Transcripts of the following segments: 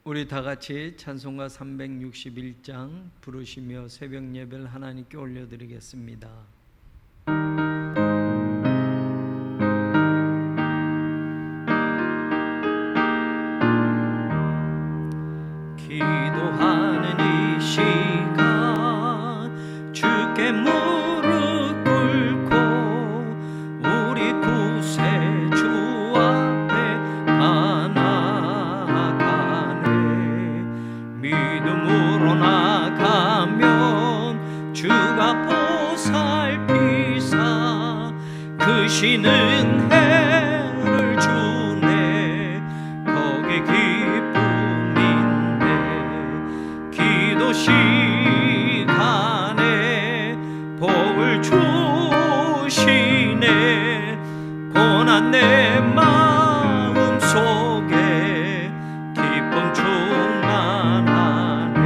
우리 다 같이 찬송가 361장 부르시며 새벽 예배를 하나님께 올려드리겠습니다. 기도하는 이 시간 주께 무릎 꿇고 우리 구세주 앞에 나아가네. 믿음으로 나가면 주가 보살피사 크시는 해를 주네. 거기 기도 시간에 복을 주시네. 고난 내 마음 속에 기쁨 충만하네.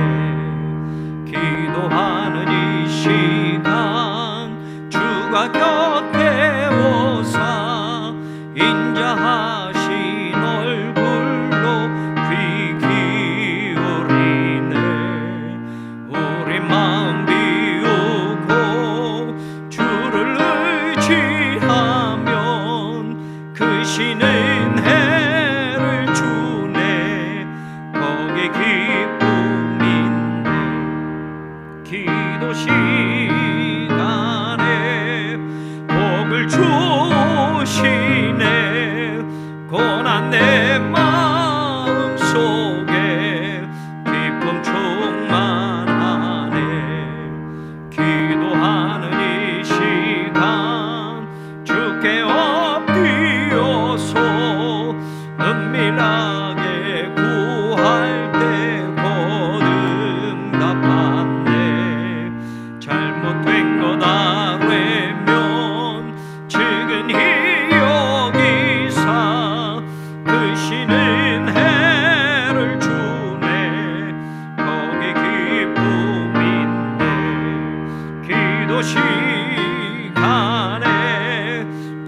기도하는 이 시간 주가 곁에 오사 인자하신 얼굴로 귀 기울이네. 우리 마음 비우고 주를 의지하면 크시는 해를 주네. 거기 기쁨인데 기도 시간에 복을 주시네. 고난 내 마음 속에 기쁨 충만하네. 기도하는 이 시간 주께 엎드려서 은밀하게 구할 때 곧 응답받네. 잘못된 것 알면 지근히 여기사 크시는 해를 주네. 거기 기쁨인데 기도 시간에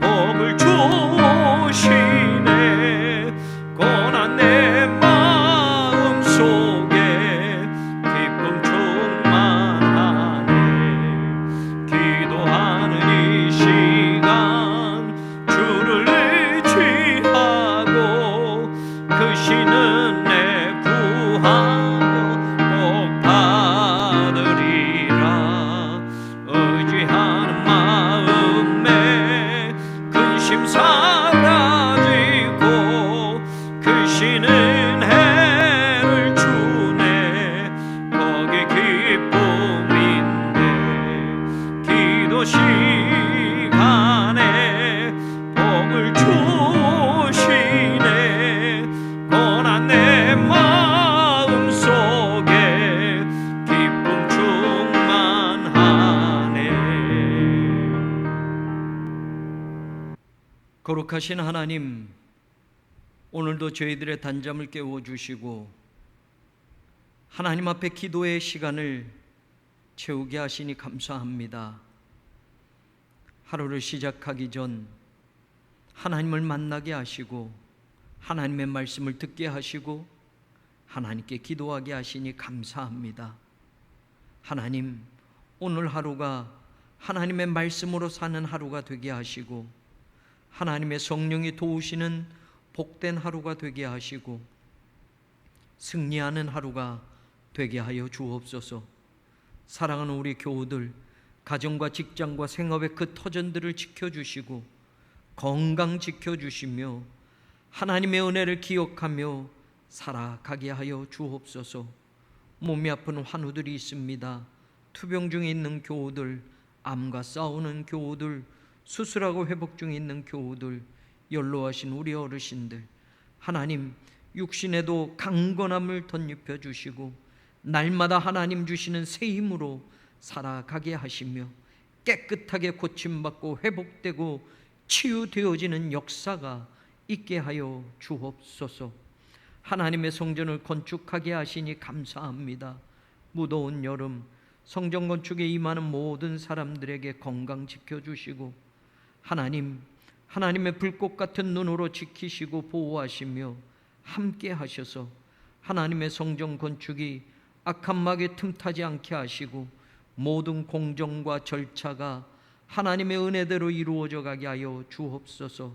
복을 주시네. 고난 내 마음 속에 기쁨 충만하네. 기도하는 이 시간 주를 의지하고 크시는 내 구하며 복 받으리라. 의지하는 마음에 근심 사라지고 크시는 해를 주네. 거기 기쁨인데 기도 시간에 복을 주시네. 고난 내 마음 속에 기쁨 충만하네. 거룩하신 하나님, 오늘도 저희들의 단잠을 깨워주시고 하나님 앞에 기도의 시간을 채우게 하시니 감사합니다. 하루를 시작하기 전 하나님을 만나게 하시고 하나님의 말씀을 듣게 하시고 하나님께 기도하게 하시니 감사합니다. 하나님, 오늘 하루가 하나님의 말씀으로 사는 하루가 되게 하시고 하나님의 성령이 도우시는 복된 하루가 되게 하시고 승리하는 하루가 되게 하여 주옵소서. 사랑하는 우리 교우들, 가정과 직장과 생업의 그 터전들을 지켜주시고 건강 지켜주시며 하나님의 은혜를 기억하며 살아가게 하여 주옵소서. 몸이 아픈 환우들이 있습니다. 투병 중에 있는 교우들, 암과 싸우는 교우들, 수술하고 회복 중에 있는 교우들, 연로하신 우리 어르신들, 하나님 육신에도 강건함을 덧입혀 주시고 날마다 하나님 주시는 새 힘으로 살아가게 하시며 깨끗하게 고침받고 회복되고 치유되어지는 역사가 있게 하여 주옵소서. 하나님의 성전을 건축하게 하시니 감사합니다. 무더운 여름 성전 건축에 임하는 모든 사람들에게 건강 지켜주시고 하나님의 불꽃 같은 눈으로 지키시고 보호하시며 함께 하셔서 하나님의 성전 건축이 악한 마귀 틈타지 않게 하시고 모든 공정과 절차가 하나님의 은혜대로 이루어져 가게 하여 주옵소서.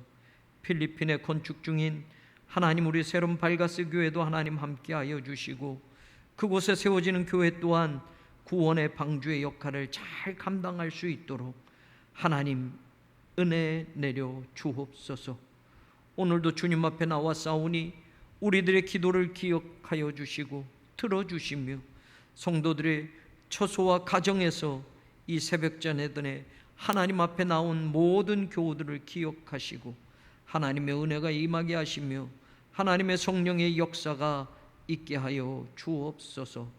필리핀에 건축 중인 하나님 우리 새로운 발가스 교회도 하나님 함께 하여 주시고 그곳에 세워지는 교회 또한 구원의 방주의 역할을 잘 감당할 수 있도록 하나님 은혜 내려 주옵소서. 오늘도 주님 앞에 나와 싸우니 우리들의 기도를 기억하여 주시고 들어주시며 성도들의 처소와 가정에서 이 새벽전에 하나님 앞에 나온 모든 교우들을 기억하시고 하나님의 은혜가 임하게 하시며 하나님의 성령의 역사가 있게 하여 주옵소서.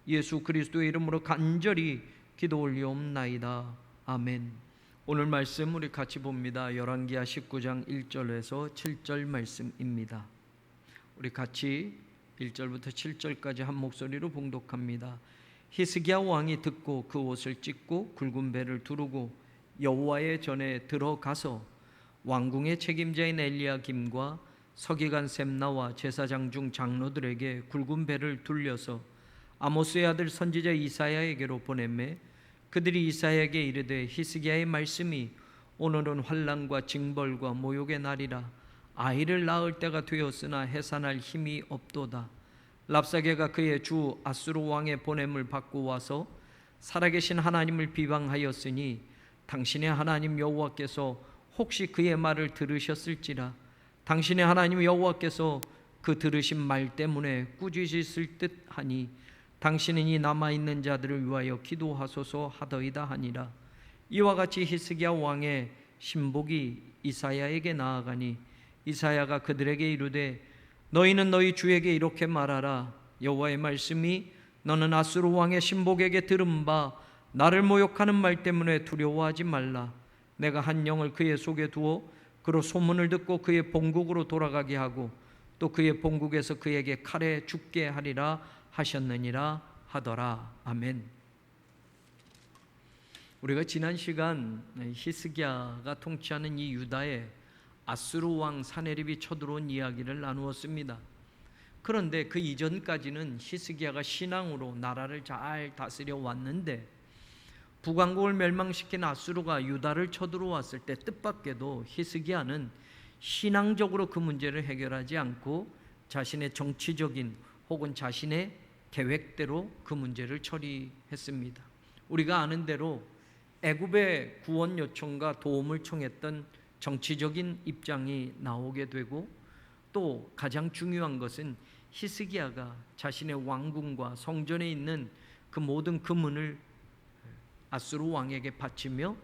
예수 그리스도의 이름으로 간절히 기도 올리옵나이다. 아멘. 오늘 말씀 우리 같이 봅니다. 열왕기하 19장 1절에서 7절 말씀입니다. 우리 같이 1절부터 7절까지 한 목소리로 봉독합니다. 히스기야 왕이 듣고 그 옷을 찢고 굵은 배를 두르고 여호와의 전에 들어가서 왕궁의 책임자인 엘리야김과 서기관 셈나와 제사장 중 장로들에게 굵은 배를 둘려서 아모스의 아들 선지자 이사야에게로 보내매 그들이 이사야에게 이르되 히스기야의 말씀이 오늘은 환난과 징벌과 모욕의 날이라 아이를 낳을 때가 되었으나 해산할 힘이 없도다. 랍사게가 그의 주 아수르 왕의 보냄을 받고 와서 살아계신 하나님을 비방하였으니 당신의 하나님 여호와께서 혹시 그의 말을 들으셨을지라. 당신의 하나님 여호와께서 그 들으신 말 때문에 꾸짖으실 듯하니 당신은 이 남아있는 자들을 위하여 기도하소서 하더이다 하니라. 이와 같이 히스기야 왕의 신복이 이사야에게 나아가니 이사야가 그들에게 이르되 너희는 너희 주에게 이렇게 말하라. 여호와의 말씀이 너는 아수르 왕의 신복에게 들은 바 나를 모욕하는 말 때문에 두려워하지 말라. 내가 한 영을 그의 속에 두어 그로 소문을 듣고 그의 본국으로 돌아가게 하고 또 그의 본국에서 그에게 칼에 죽게 하리라 하셨느니라 하더라. 아멘. 우리가 지난 시간 히스기야가 통치하는 이 유다에 아수르 왕 사네립이 쳐들어온 이야기를 나누었습니다. 그런데 그 이전까지는 히스기야가 신앙으로 나라를 잘 다스려 왔는데 북왕국을 멸망시킨 아수르가 유다를 쳐들어왔을 때 뜻밖에도 히스기야는 신앙적으로 그 문제를 해결하지 않고 자신의 정치적인 혹은 자신의 계획대로 그 문제를 처리했습니다. 우리가 아는 대로 애굽의 구원 요청과 도움을 청했던 정치적인 입장이 나오게 되고 또 가장 중요한 것은 히스기야가 자신의 왕궁과 성전에 있는 그 모든 금은을 아수르 왕에게 바치며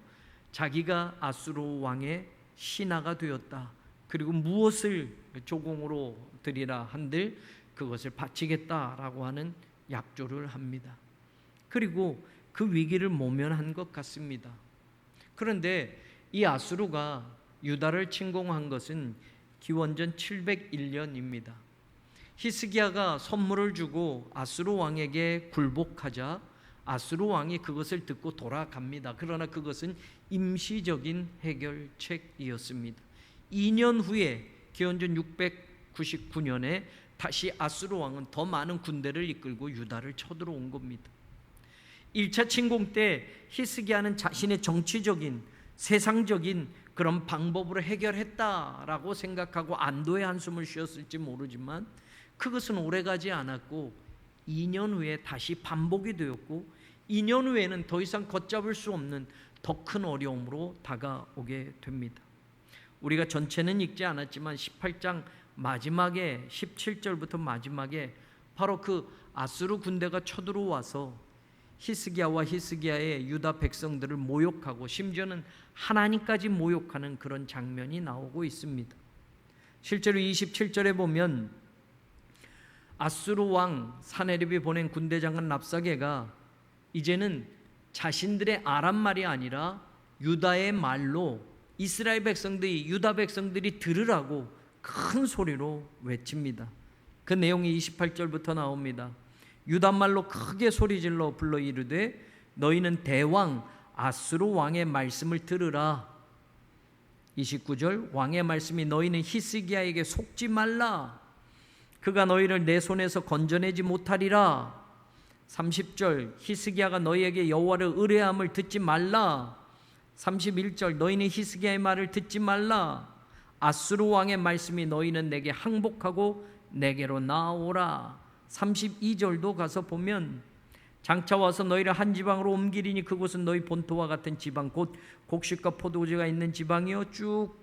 자기가 아수르 왕의 신하가 되었다. 그리고 무엇을 조공으로 드리라 한들 그것을 바치겠다라고 하는 약조를 합니다. 그리고 그 위기를 모면한 것 같습니다. 그런데 이 아수르가 유다를 침공한 것은 기원전 701년입니다. 히스기야가 선물을 주고 아수르 왕에게 굴복하자 아수르 왕이 그것을 듣고 돌아갑니다. 그러나 그것은 임시적인 해결책이었습니다. 2년 후에 기원전 699년에 다시 아수르 왕은 더 많은 군대를 이끌고 유다를 쳐들어온 겁니다. 1차 침공 때 히스기야는 자신의 정치적인 세상적인 그런 방법으로 해결했다라고 생각하고 안도의 한숨을 쉬었을지 모르지만 그것은 오래가지 않았고 2년 후에 다시 반복이 되었고 2년 후에는 더 이상 걷잡을 수 없는 더 큰 어려움으로 다가오게 됩니다. 우리가 전체는 읽지 않았지만 18장 마지막에 17절부터 마지막에 바로 그 아수르 군대가 쳐들어와서 히스기야와 히스기야의 유다 백성들을 모욕하고 심지어는 하나님까지 모욕하는 그런 장면이 나오고 있습니다. 실제로 27절에 보면 아수르 왕 사네립이 보낸 군대 장관 랍사게가 이제는 자신들의 아람 말이 아니라 유다의 말로 이스라엘 백성들이 유다 백성들이 들으라고 큰 소리로 외칩니다. 그 내용이 28절부터 나옵니다. 유다 말로 크게 소리질러 불러 이르되 너희는 대왕 아수르 왕의 말씀을 들으라. 29절 왕의 말씀이 너희는 히스기야에게 속지 말라. 그가 너희를 내 손에서 건져내지 못하리라. 30절 히스기야가 너희에게 여호와를 의뢰함을 듣지 말라. 31절 너희는 히스기야의 말을 듣지 말라. 아수르 왕의 말씀이 너희는 내게 항복하고 내게로 나아오라. 32절도 가서 보면 장차 와서 너희를 한 지방으로 옮기리니 그곳은 너희 본토와 같은 지방 곧 곡식과 포도주가 있는 지방이요, 쭉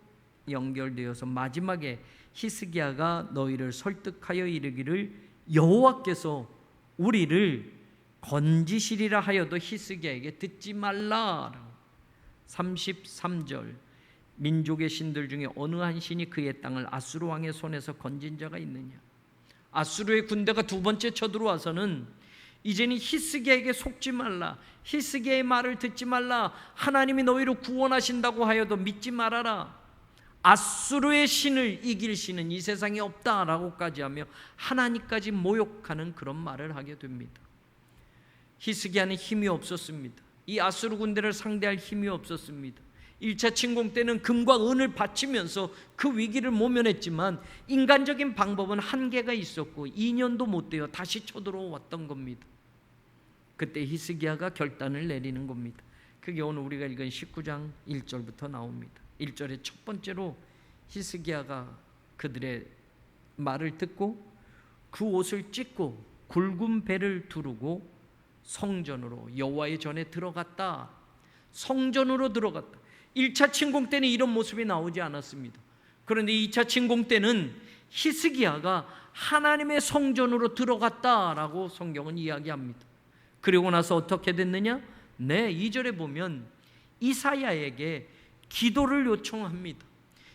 연결되어서 마지막에 히스기야가 너희를 설득하여 이르기를 여호와께서 우리를 건지시리라 하여도 히스기야에게 듣지 말라. 33절 민족의 신들 중에 어느 한 신이 그의 땅을 아수르 왕의 손에서 건진 자가 있느냐. 아수르의 군대가 두 번째 쳐들어와서는 이제는 히스기야에게 속지 말라, 히스기야의 말을 듣지 말라, 하나님이 너희를 구원하신다고 하여도 믿지 말아라, 아수르의 신을 이길 신은 이 세상에 없다라고까지 하며 하나님까지 모욕하는 그런 말을 하게 됩니다. 히스기야는 힘이 없었습니다. 이 아수르 군대를 상대할 힘이 없었습니다. 1차 침공 때는 금과 은을 바치면서 그 위기를 모면했지만 인간적인 방법은 한계가 있었고 2년도 못 되어 다시 쳐들어왔던 겁니다. 그때 히스기야가 결단을 내리는 겁니다. 그게 오늘 우리가 읽은 19장 1절부터 나옵니다. 1절에 첫 번째로 히스기야가 그들의 말을 듣고 그 옷을 찢고 굵은 배를 두르고 성전으로 여호와의 전에 들어갔다. 성전으로 들어갔다. 1차 침공 때는 이런 모습이 나오지 않았습니다. 그런데 2차 침공 때는 히스기야가 하나님의 성전으로 들어갔다라고 성경은 이야기합니다. 그리고 나서 어떻게 됐느냐? 2절에 보면 이사야에게 기도를 요청합니다.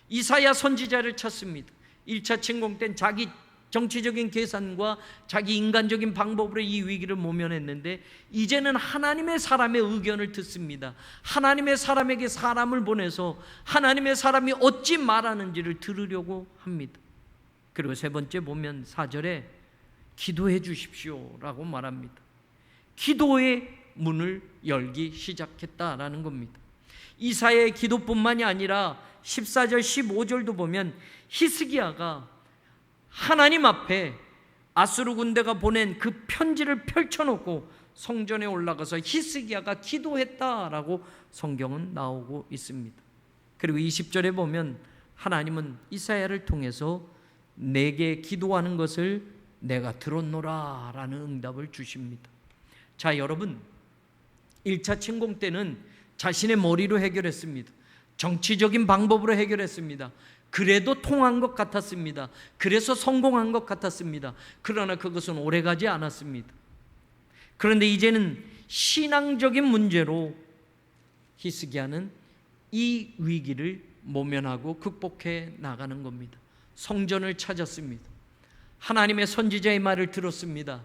이사야 선지자를 찾습니다. 1차 침공 때는 자기 정치적인 계산과 자기 인간적인 방법으로 이 위기를 모면했는데 이제는 하나님의 사람의 의견을 듣습니다. 하나님의 사람에게 사람을 보내서 하나님의 사람이 어찌 말하는지를 들으려고 합니다. 그리고 세 번째 보면 4절에 기도해 주십시오 라고 말합니다. 기도의 문을 열기 시작했다라는 겁니다. 이사야의 기도뿐만이 아니라 14절 15절도 보면 히스기야가 하나님 앞에 아수르 군대가 보낸 그 편지를 펼쳐놓고 성전에 올라가서 히스기야가 기도했다라고 성경은 나오고 있습니다. 그리고 20절에 보면 하나님은 이사야를 통해서 내게 기도하는 것을 내가 들었노라 라는 응답을 주십니다. 자, 여러분, 1차 침공 때는 자신의 머리로 해결했습니다. 정치적인 방법으로 해결했습니다. 그래도 통한 것 같았습니다. 그래서 성공한 것 같았습니다. 그러나 그것은 오래가지 않았습니다. 그런데 이제는 신앙적인 문제로 히스기야는 이 위기를 모면하고 극복해 나가는 겁니다. 성전을 찾았습니다. 하나님의 선지자의 말을 들었습니다.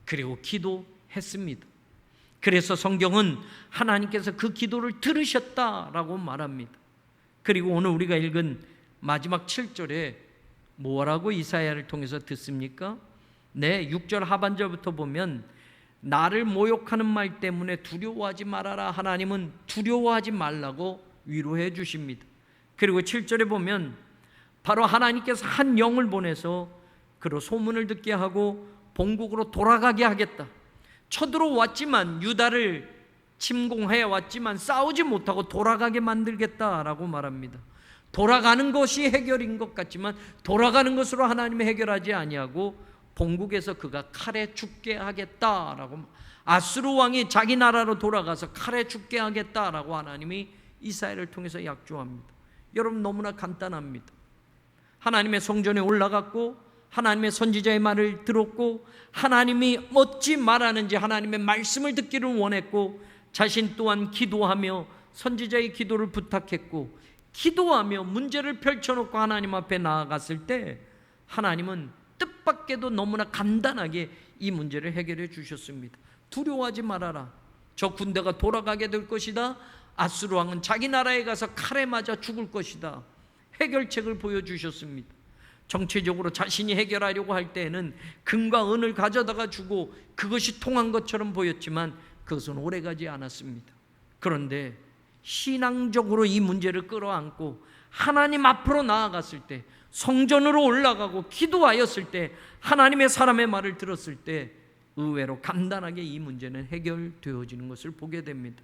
그리고 기도했습니다. 그래서 성경은 하나님께서 그 기도를 들으셨다라고 말합니다. 그리고 오늘 우리가 읽은 마지막 7절에 뭐라고 이사야를 통해서 듣습니까? 6절 하반절부터 보면 나를 모욕하는 말 때문에 두려워하지 말아라. 하나님은 두려워하지 말라고 위로해 주십니다. 그리고 7절에 보면 바로 하나님께서 한 영을 보내서 그로 소문을 듣게 하고 본국으로 돌아가게 하겠다. 쳐들어왔지만 유다를 침공해 왔지만 싸우지 못하고 돌아가게 만들겠다라고 말합니다. 돌아가는 것이 해결인 것 같지만 돌아가는 것으로 하나님이 해결하지 아니하고 본국에서 그가 칼에 죽게 하겠다라고, 아수르 왕이 자기 나라로 돌아가서 칼에 죽게 하겠다라고 하나님이 이사야를 통해서 약조합니다. 여러분, 너무나 간단합니다. 하나님의 성전에 올라갔고 하나님의 선지자의 말을 들었고 하나님이 어찌 말하는지 하나님의 말씀을 듣기를 원했고 자신 또한 기도하며 선지자의 기도를 부탁했고 기도하며 문제를 펼쳐놓고 하나님 앞에 나아갔을 때 하나님은 뜻밖에도 너무나 간단하게 이 문제를 해결해 주셨습니다. 두려워하지 말아라. 저 군대가 돌아가게 될 것이다. 아수르 왕은 자기 나라에 가서 칼에 맞아 죽을 것이다. 해결책을 보여주셨습니다. 정치적으로 자신이 해결하려고 할 때에는 금과 은을 가져다가 주고 그것이 통한 것처럼 보였지만 그것은 오래가지 않았습니다. 그런데 신앙적으로 이 문제를 끌어안고 하나님 앞으로 나아갔을 때 성전으로 올라가고 기도하였을 때, 하나님의 사람의 말을 들었을 때 의외로 간단하게 이 문제는 해결되어지는 것을 보게 됩니다.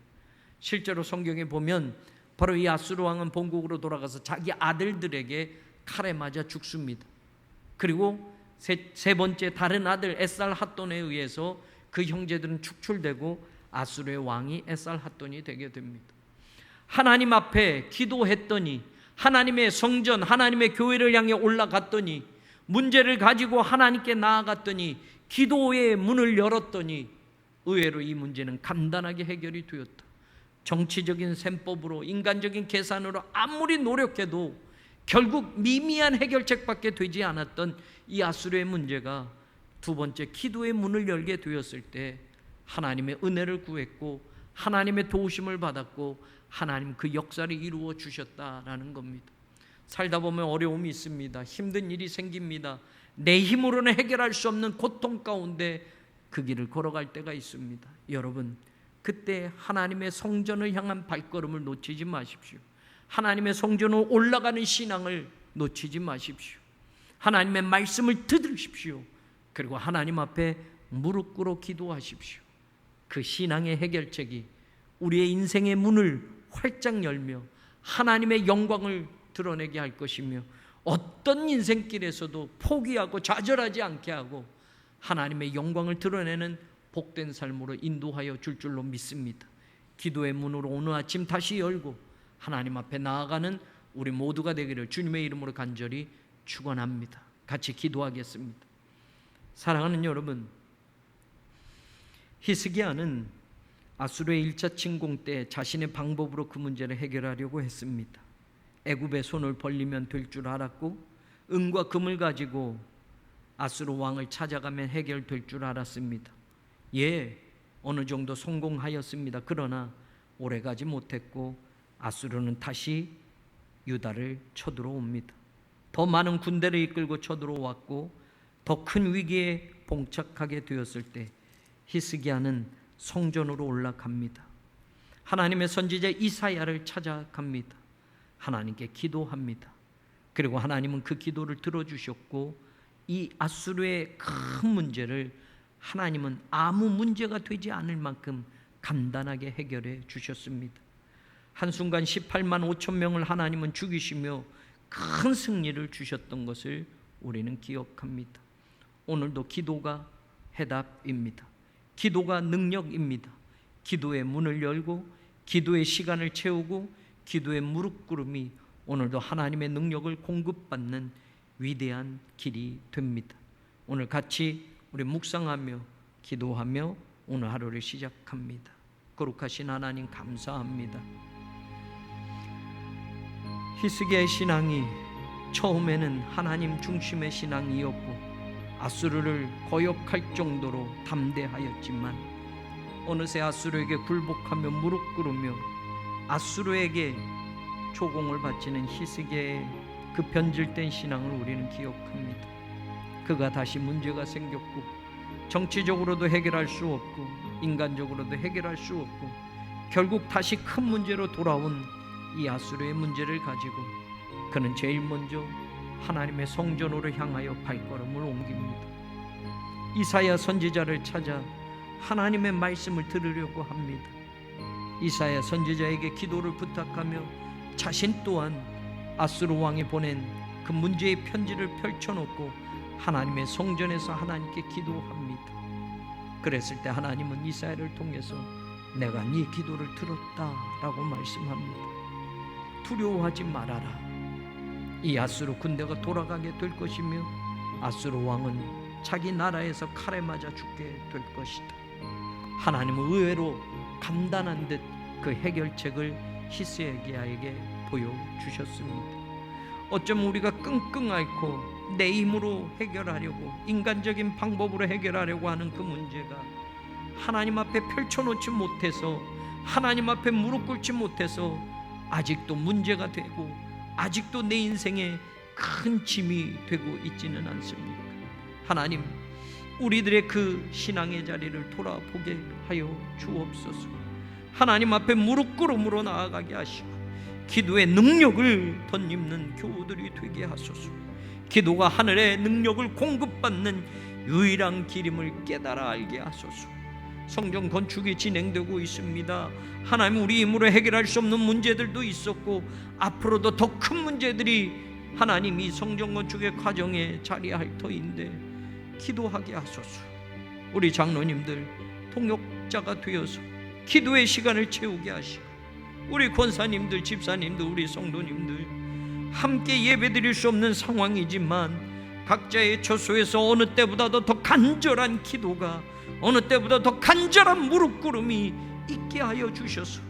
실제로 성경에 보면 바로 이 아수르 왕은 본국으로 돌아가서 자기 아들들에게 칼에 맞아 죽습니다. 그리고 세 번째 다른 아들 에살핫돈에 의해서 그 형제들은 축출되고 아수르의 왕이 에살핫돈이 되게 됩니다. 하나님 앞에 기도했더니, 하나님의 성전, 하나님의 교회를 향해 올라갔더니, 문제를 가지고 하나님께 나아갔더니, 기도의 문을 열었더니 의외로 이 문제는 간단하게 해결이 되었다. 정치적인 셈법으로, 인간적인 계산으로 아무리 노력해도 결국 미미한 해결책밖에 되지 않았던 이 아수르의 문제가 두 번째 기도의 문을 열게 되었을 때 하나님의 은혜를 구했고 하나님의 도우심을 받았고 하나님 그 역사를 이루어 주셨다라는 겁니다. 살다 보면 어려움이 있습니다. 힘든 일이 생깁니다. 내 힘으로는 해결할 수 없는 고통 가운데 그 길을 걸어갈 때가 있습니다. 여러분, 그때 하나님의 성전을 향한 발걸음을 놓치지 마십시오. 하나님의 성전으로 올라가는 신앙을 놓치지 마십시오. 하나님의 말씀을 들으십시오. 그리고 하나님 앞에 무릎 꿇어 기도하십시오. 그 신앙의 해결책이 우리의 인생의 문을 활짝 열며 하나님의 영광을 드러내게 할 것이며, 어떤 인생길에서도 포기하고 좌절하지 않게 하고 하나님의 영광을 드러내는 복된 삶으로 인도하여 줄 줄로 믿습니다. 기도의 문으로 오늘 아침 다시 열고 하나님 앞에 나아가는 우리 모두가 되기를 주님의 이름으로 간절히 축원합니다. 같이 기도하겠습니다. 사랑하는 여러분, 히스기야는 아수르의 1차 침공 때 자신의 방법으로 그 문제를 해결하려고 했습니다. 애굽의 손을 벌리면 될 줄 알았고, 은과 금을 가지고 아수르 왕을 찾아가면 해결될 줄 알았습니다. 어느 정도 성공하였습니다. 그러나 오래가지 못했고 아수르는 다시 유다를 쳐들어옵니다. 더 많은 군대를 이끌고 쳐들어왔고 더 큰 위기에 봉착하게 되었을 때 히스기야는 성전으로 올라갑니다. 하나님의 선지자 이사야를 찾아갑니다. 하나님께 기도합니다. 그리고 하나님은 그 기도를 들어주셨고 이 아수르의 큰 문제를 하나님은 아무 문제가 되지 않을 만큼 간단하게 해결해 주셨습니다. 한순간 18만 5천 명을 하나님은 죽이시며 큰 승리를 주셨던 것을 우리는 기억합니다. 오늘도 기도가 해답입니다. 기도가 능력입니다. 기도의 문을 열고 기도의 시간을 채우고 기도의 무릎 꿇음이 오늘도 하나님의 능력을 공급받는 위대한 길이 됩니다. 오늘 같이 우리 묵상하며 기도하며 오늘 하루를 시작합니다. 거룩하신 하나님 감사합니다. 히스기야의 신앙이 처음에는 하나님 중심의 신앙이었고 아수르를 거역할 정도로 담대하였지만 어느새 아수르에게 굴복하며 무릎 꿇으며 아수르에게 조공을 바치는 히스기야의 그 변질된 신앙을 우리는 기억합니다. 그가 다시 문제가 생겼고 정치적으로도 해결할 수 없고 인간적으로도 해결할 수 없고 결국 다시 큰 문제로 돌아온 이 아수르의 문제를 가지고 그는 제일 먼저 하나님의 성전으로 향하여 발걸음을 옮깁니다. 이사야 선지자를 찾아 하나님의 말씀을 들으려고 합니다. 이사야 선지자에게 기도를 부탁하며 자신 또한 아수르 왕이 보낸 그 문제의 편지를 펼쳐놓고 하나님의 성전에서 하나님께 기도합니다. 그랬을 때 하나님은 이사야를 통해서 내가 네 기도를 들었다라고 말씀합니다. 두려워하지 말아라. 이 아수르 군대가 돌아가게 될 것이며 아수르 왕은 자기 나라에서 칼에 맞아 죽게 될 것이다. 하나님은 의외로 간단한 듯 그 해결책을 히스기야에게 보여주셨습니다. 어쩌면 우리가 끙끙 앓고 내 힘으로 해결하려고 인간적인 방법으로 해결하려고 하는 그 문제가 하나님 앞에 펼쳐놓지 못해서 하나님 앞에 무릎 꿇지 못해서 아직도 문제가 되고 아직도 내 인생에 큰 짐이 되고 있지는 않습니까? 하나님, 우리들의 그 신앙의 자리를 돌아보게 하여 주옵소서. 하나님 앞에 무릎 꿇음으로 나아가게 하시고 기도의 능력을 덧입는 교우들이 되게 하소서. 기도가 하늘의 능력을 공급받는 유일한 길임을 깨달아 알게 하소서. 성전 건축이 진행되고 있습니다. 하나님, 우리 힘으로 해결할 수 없는 문제들도 있었고 앞으로도 더 큰 문제들이 하나님 이 성전 건축의 과정에 자리할 터인데 기도하게 하소서. 우리 장로님들 통역자가 되어서 기도의 시간을 채우게 하시고, 우리 권사님들, 집사님들, 우리 성도님들 함께 예배드릴 수 없는 상황이지만 각자의 처소에서 어느 때보다도 더 간절한 기도가, 어느 때보다 더 간절한 무릎꿇음이 있게 하여 주셔서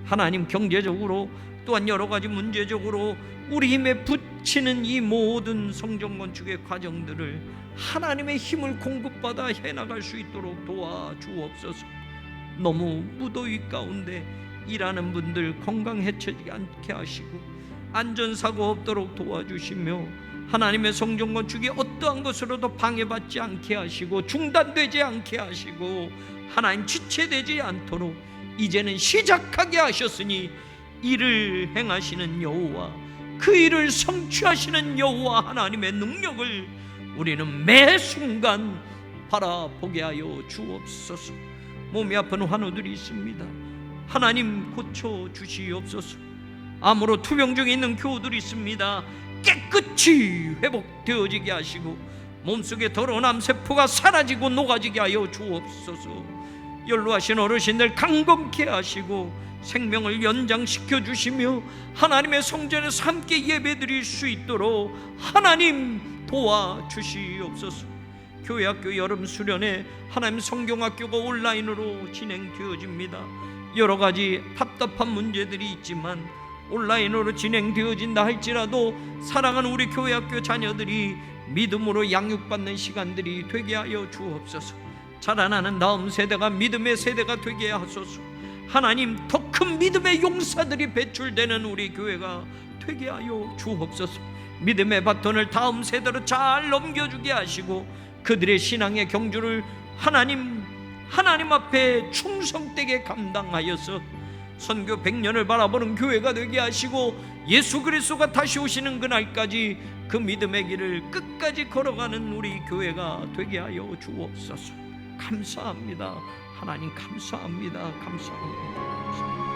하나님, 경제적으로 또한 여러 가지 문제적으로 우리 힘에 부치는 이 모든 성전 건축의 과정들을 하나님의 힘을 공급받아 해나갈 수 있도록 도와주옵소서. 너무 무더위 가운데 일하는 분들 건강 해치지 않게 하시고 안전사고 없도록 도와주시며 하나님의 성전 건축이 어떠한 것으로도 방해받지 않게 하시고 중단되지 않게 하시고 하나님, 지체되지 않도록 이제는 시작하게 하셨으니 일을 행하시는 여호와, 그 일을 성취하시는 여호와 하나님의 능력을 우리는 매 순간 바라보게 하여 주옵소서. 몸이 아픈 환우들이 있습니다. 하나님, 고쳐주시옵소서. 암으로 투병 중에 있는 교우들이 있습니다. 깨끗이 회복되어지게 하시고 몸속에 더러운 암세포가 사라지고 녹아지게 하여 주옵소서. 연로하신 어르신들 강건케 하시고 생명을 연장시켜 주시며 하나님의 성전에서 함께 예배드릴 수 있도록 하나님 도와주시옵소서. 교회 학교 여름 수련회 하나님 성경학교가 온라인으로 진행되어집니다. 여러 가지 답답한 문제들이 있지만 온라인으로 진행되어진다 할지라도 사랑하는 우리 교회 학교 자녀들이 믿음으로 양육받는 시간들이 되게 하여 주옵소서. 자라나는 다음 세대가 믿음의 세대가 되게 하소서. 하나님, 더 큰 믿음의 용사들이 배출되는 우리 교회가 되게 하여 주옵소서. 믿음의 바톤을 다음 세대로 잘 넘겨주게 하시고 그들의 신앙의 경주를 하나님 앞에 충성되게 감당하여서 선교 100년을 바라보는 교회가 되게 하시고 예수 그리스도가 다시 오시는 그날까지 그 믿음의 길을 끝까지 걸어가는 우리 교회가 되게 하여 주옵소서. 감사합니다. 하나님, 감사합니다. 감사합니다.